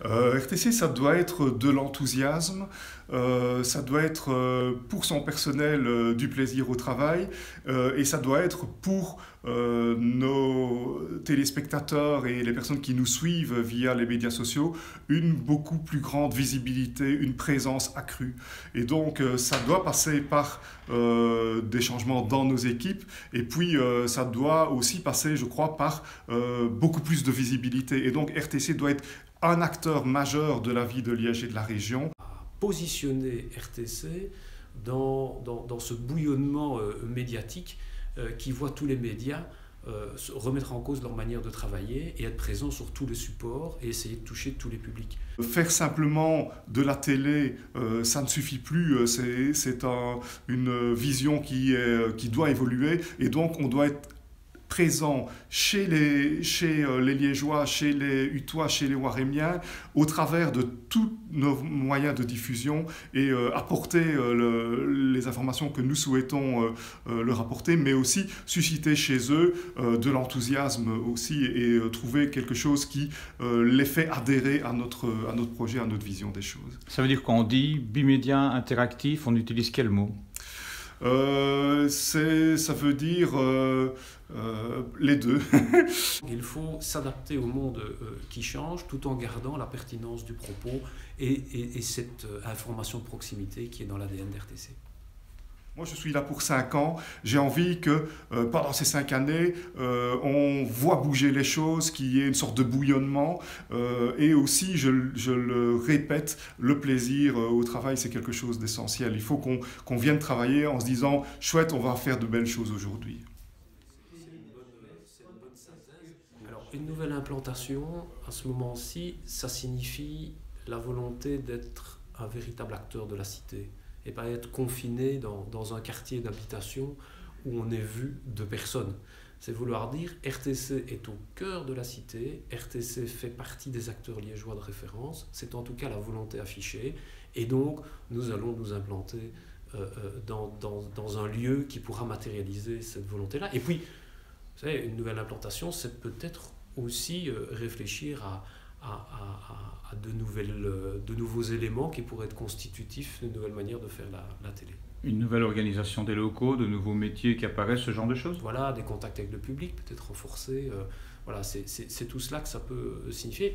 RTC, ça doit être de l'enthousiasme, ça doit être pour son personnel du plaisir au travail, et ça doit être pour nos téléspectateurs et les personnes qui nous suivent via les médias sociaux une beaucoup plus grande visibilité, une présence accrue. Et donc ça doit passer par des changements dans nos équipes, et puis ça doit aussi passer, je crois, par beaucoup plus de visibilité. Et donc RTC doit être un acteur majeur de la vie de Liège et de la région. Positionner RTC dans ce bouillonnement médiatique qui voit tous les médias remettre en cause leur manière de travailler et être présent sur tous les supports et essayer de toucher tous les publics. Faire simplement de la télé, ça ne suffit plus, c'est une vision qui doit évoluer, et donc on doit être présent chez les Liégeois, chez les Hutois, chez les Warémiens, au travers de tous nos moyens de diffusion, et apporter les informations que nous souhaitons leur apporter, mais aussi susciter chez eux de l'enthousiasme aussi, et trouver quelque chose qui les fait adhérer à notre projet, à notre vision des choses. Ça veut dire quand on dit bimédia interactif, on utilise quel mot ? Ça veut dire les deux. Il faut s'adapter au monde qui change tout en gardant la pertinence du propos et cette information de proximité qui est dans l'ADN d'RTC. Moi, je suis là pour 5 ans. J'ai envie que pendant ces 5 années, on voit bouger les choses, qu'il y ait une sorte de bouillonnement. Et aussi, je le répète, le plaisir au travail, c'est quelque chose d'essentiel. Il faut qu'on vienne travailler en se disant « chouette, on va faire de belles choses aujourd'hui ». Alors, une nouvelle implantation, à ce moment-ci, ça signifie la volonté d'être un véritable acteur de la cité et pas être confiné dans un quartier d'habitation où on est vu de personne. C'est vouloir dire RTC est au cœur de la cité, RTC fait partie des acteurs liégeois de référence, c'est en tout cas la volonté affichée, et donc nous allons nous implanter dans un lieu qui pourra matérialiser cette volonté-là. Et puis, vous savez, une nouvelle implantation, c'est peut-être aussi réfléchir à de nouveaux éléments qui pourraient être constitutifs d'une nouvelle manière de faire la télé. Une nouvelle organisation des locaux, de nouveaux métiers qui apparaissent, ce genre de choses ? Voilà, des contacts avec le public peut-être renforcés. Voilà, c'est tout cela que ça peut signifier.